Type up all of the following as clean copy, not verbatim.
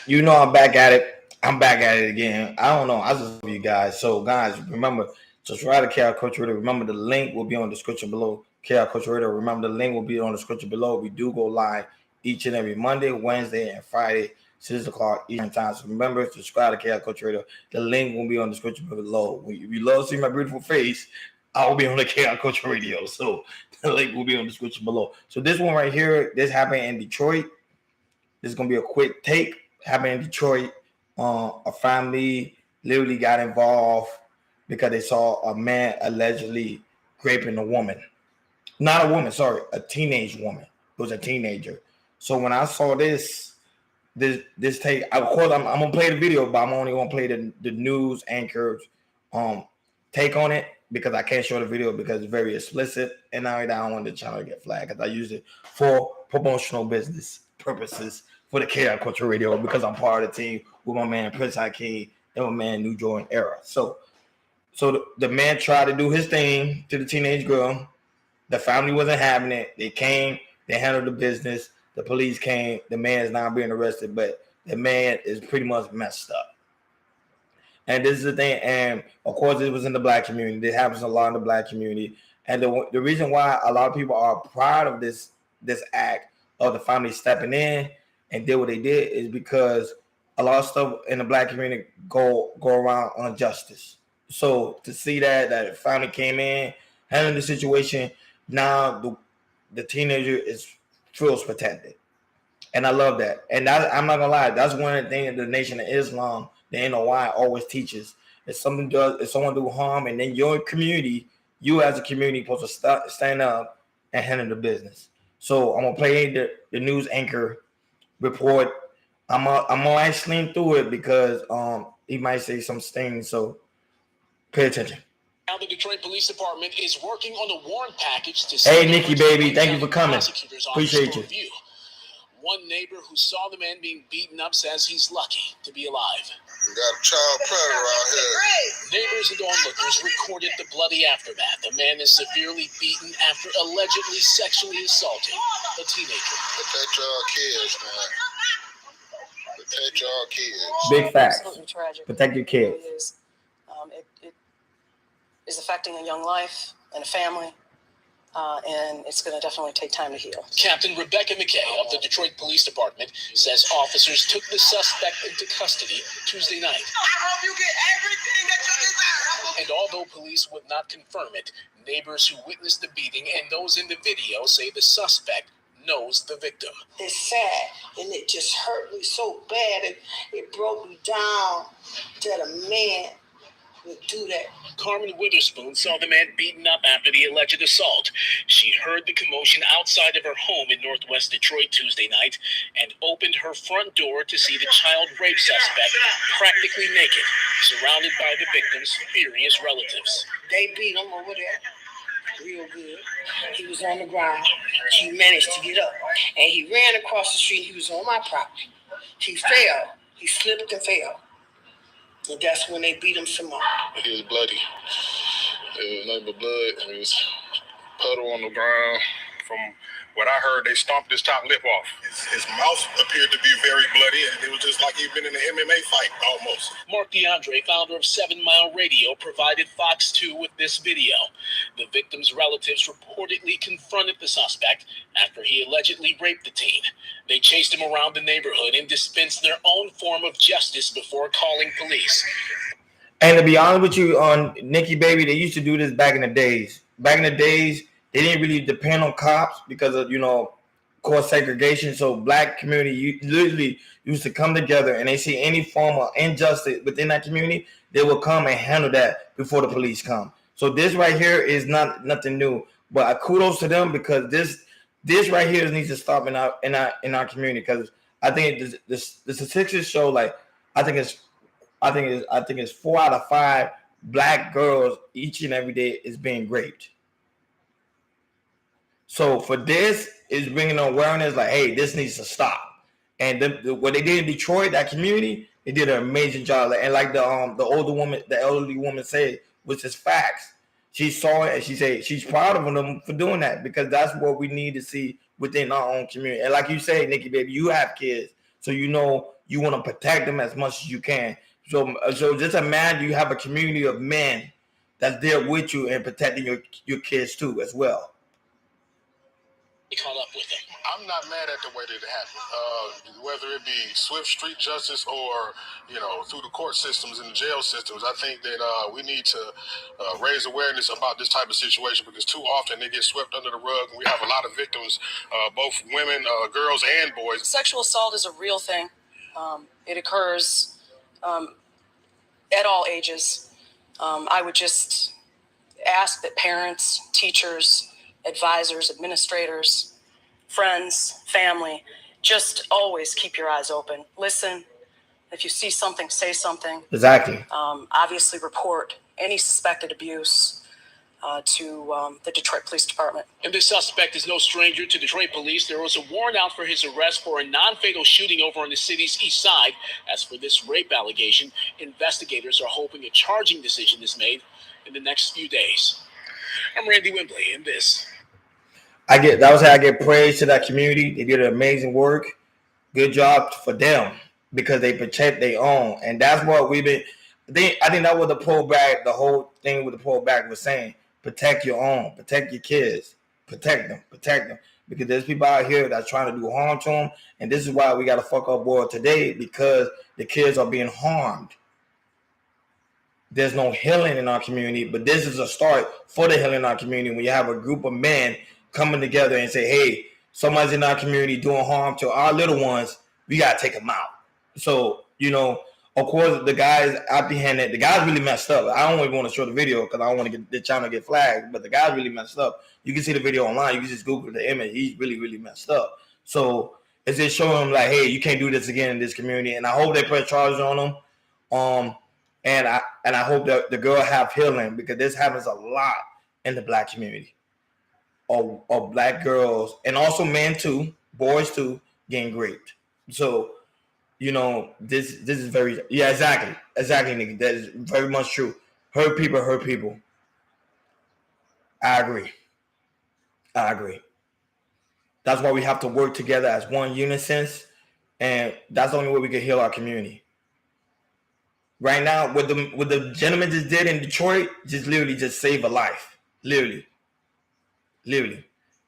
You know I'm back at it. I'm back at it again. I don't know. I just love you guys. So guys, remember, subscribe to KR Coach Radio. Remember the link will be on the description below. KR Coach Radio. Remember the link will be on the description below. We do go live each and every Monday, Wednesday, and Friday, 6 o'clock Eastern time. So remember, subscribe to KR Coach Radio. The link will be on the description below. If you love to see my beautiful face, I will be on the KR Coach Radio. So the link will be on the description below. So this one right here, this happened in Detroit. This is gonna be a quick take. Happened in Detroit. A family literally got involved because they saw a man allegedly raping a woman. Not a woman, sorry, a teenage woman. It was a teenager. So when I saw this take, of course I'm gonna play the video, but I'm only gonna play the news anchor's take on it because I can't show the video because it's very explicit, and now I don't want the channel to get flagged because I use it for promotional business purposes for the KR Culture Radio because I'm part of the team with my man Prince Hakeem and my man New Jordan Era. So the man tried to do his thing to the teenage girl. The family wasn't having it. They came, they handled the business. The police came. The man is now being arrested, but the man is pretty much messed up. And this is the thing. And of course, it was in the black community. This happens a lot in the black community. And the reason why a lot of people are proud of this act of the family stepping in and did what they did is because a lot of stuff in the black community go around injustice. So to see that the family came in, handling the situation, now the teenager feels protected. And I love that. And I'm not gonna lie, that's one of the things that the Nation of Islam, the NOI, always teaches. If someone do harm, and then your community, you as a community, supposed to stand up and handle the business. So I'm gonna play the news anchor report. I'm gonna actually through it because he might say some things. So pay attention. Now the Detroit Police Department is working on a warrant package to. Hey, Nikki, baby, thank you for coming. Appreciate you. Review. One neighbor who saw the man being beaten up says he's lucky to be alive. We got a child predator out here. Neighbors and onlookers recorded the bloody aftermath. The man is severely beaten after allegedly sexually assaulting a teenager. Protect y'all kids, man. Protect y'all kids. Big facts. Absolutely tragic. Protect your kids. It is. It is affecting a young life and a family. And it's going to definitely take time to heal. Captain Rebecca McKay of the Detroit Police Department says officers took the suspect into custody Tuesday night. I hope you get everything that you deserve. And although police would not confirm it, neighbors who witnessed the beating and those in the video say the suspect knows the victim. It's sad, and it just hurt me so bad. It broke me down that a man would do that. Carmen Witherspoon saw the man beaten up after the alleged assault. She heard the commotion outside of her home in northwest Detroit Tuesday night and opened her front door to see the child rape suspect practically naked, surrounded by the victim's furious relatives. They beat him over there real good. He was on the ground. He managed to get up, and he ran across the street. He was on my property. He fell. He slipped and fell. And that's when they beat him some more. He was bloody. It was nothing but blood. It was puddle on the ground. From what I heard, they stomped his top lip off. His mouth appeared to be very bloody, and it was just like he'd been in an MMA fight almost. Mark DeAndre, founder of 7 Mile Radio, provided Fox 2 with this video. The victim's relatives reportedly confronted the suspect after he allegedly raped the teen. They chased him around the neighborhood and dispensed their own form of justice before calling police. And to be honest with you, on Nikki, baby, they used to do this back in the days. Back in the days, they didn't really depend on cops because of, course segregation. So black community literally used to come together, and they see any form of injustice within that community, they will come and handle that before the police come. So this right here is nothing new, but kudos to them because this right here needs to stop in our community because I think the statistics show I think it's 4 out of 5 black girls each and every day is being raped. So for this is bringing awareness hey, this needs to stop. And what they did in Detroit, that community, they did an amazing job. And like the elderly woman said, which is facts. She saw it and she said she's proud of them for doing that because that's what we need to see within our own community. And like you say, Nikki, baby, you have kids. So you want to protect them as much as you can. So just imagine you have a community of men that's there with you and protecting your kids too as well. Caught up with them. I'm not mad at the way that it happened. Whether it be swift street justice or, through the court systems and the jail systems, I think that we need to raise awareness about this type of situation, because too often they get swept under the rug, and we have a lot of victims, both women, girls, and boys. Sexual assault is a real thing. It occurs at all ages. I would just ask that parents, teachers, advisors, administrators, friends, family, just always keep your eyes open. Listen. If you see something, say something. Exactly. Obviously report any suspected abuse to the Detroit Police Department. And this suspect is no stranger to Detroit police. There was a warrant out for his arrest for a non-fatal shooting over on the city's east side. As for this rape allegation, investigators are hoping a charging decision is made in the next few days. I'm Randy Wembley, and this. I get praise to that community. They did amazing work. Good job for them because they protect their own, and that's what we've been. I think that was the whole thing with the pullback was saying: protect your own, protect your kids, protect them, because there's people out here that's trying to do harm to them, and this is why we got to fuck up world today, because the kids are being harmed. There's no healing in our community, but this is a start for the healing in our community when you have a group of men coming together and say, hey, somebody's in our community doing harm to our little ones, we got to take them out. So, of course, the guy's apprehended. The guy's really messed up. I don't even want to show the video because I don't want to get the channel get flagged, but the guy's really messed up. You can see the video online. You can just Google the image. He's really, really messed up. So it's just showing him like, hey, you can't do this again in this community. And I hope they put charges on him. And I hope that the girl have healing, because this happens a lot in the black community. Of black girls, and also men too, boys too, getting raped. So, this is very, exactly, nigga. That is very much true. Hurt people. I agree. That's why we have to work together as one unison, and that's the only way we can heal our community. Right now, what the gentleman just did in Detroit, just literally just saved a life. Literally.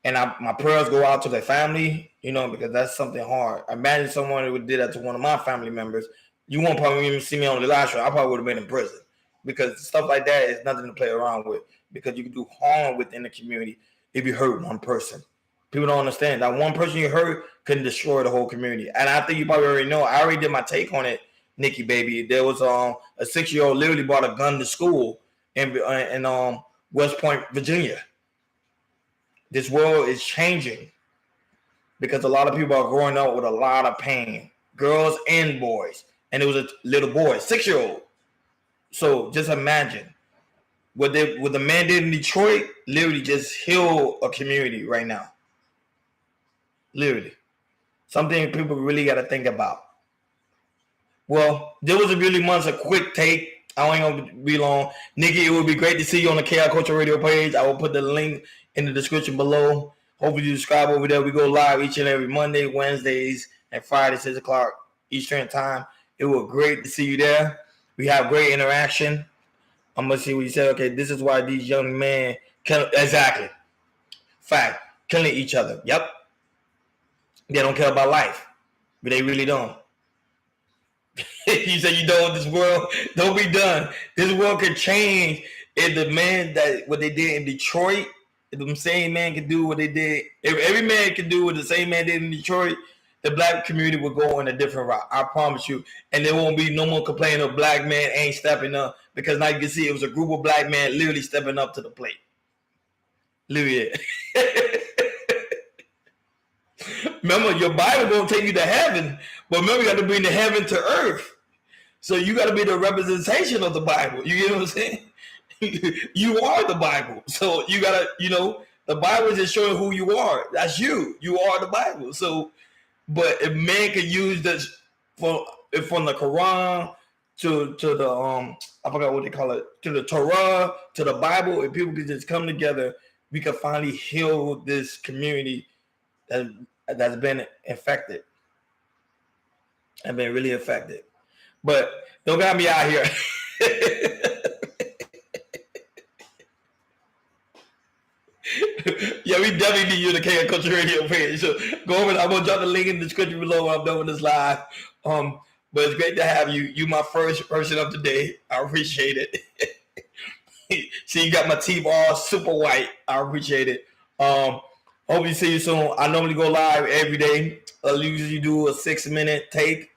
And my prayers go out to their family, because that's something hard. Imagine someone who did that to one of my family members. You won't probably even see me on the live show. I probably would have been in prison, because stuff like that is nothing to play around with, because you can do harm within the community if you hurt one person. People don't understand that one person you hurt can destroy the whole community. And I think you probably already know. I already did my take on it, Nikki, baby. There was a 6-year-old literally brought a gun to school in West Point, Virginia. This world is changing because a lot of people are growing up with a lot of pain, girls and boys. And it was a little boy, 6-year-old. So just imagine what the man did in Detroit. Literally just heal a community right now. Literally, something people really got to think about. Well, there was a really much a quick take. I ain't gonna be long. Nikki, it would be great to see you on the KI Culture Radio page. I will put the link in the description below. Hopefully you subscribe over there. We go live each and every Monday, Wednesdays, and Friday, 6 o'clock Eastern time. It was great to see you there. We have great interaction. I'm gonna see what you said. Okay, this is why these young men exactly. Fact, killing each other. Yep. They don't care about life, but they really don't. You said you don't. This world don't be done. This world could change if the man what they did in Detroit. If the same man could do what they did, if every man could do what the same man did in Detroit, the black community would go in a different route. I promise you. And there won't be no more complaining of black men ain't stepping up, because now you can see it was a group of black men literally stepping up to the plate. Literally. Remember, your Bible gonna take you to heaven, but remember, you got to bring the heaven to earth. So you got to be the representation of the Bible. You get what I'm saying? You are the Bible. So you gotta, the Bible is just showing who you are. That's you. You are the Bible. So, but if man could use this from the Quran to the I forgot what they call it, to the Torah, to the Bible, if people could just come together, we could finally heal this community that's been infected. I've been really affected. But don't got me out here. Yeah, we definitely need you to K Culture Radio page. So go over. I'm gonna drop the link in the description below when I'm done with this live. But it's great to have you. You my first person of the day. I appreciate it. See, you got my teeth all super white. I appreciate it. Hope you see you soon. I normally go live every day. I usually do a 6-minute take,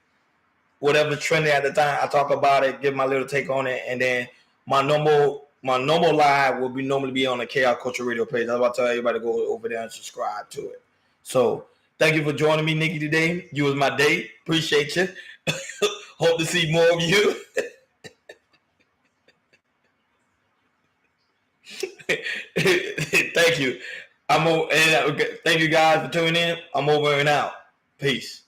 whatever trending at the time. I talk about it, give my little take on it, and then my normal live will normally be on the KR Culture Radio page. I was about to tell everybody to go over there and subscribe to it. So thank you for joining me, Nikki, today. You was my date. Appreciate you. Hope to see more of you. Thank you. Thank you guys for tuning in. I'm over and out. Peace.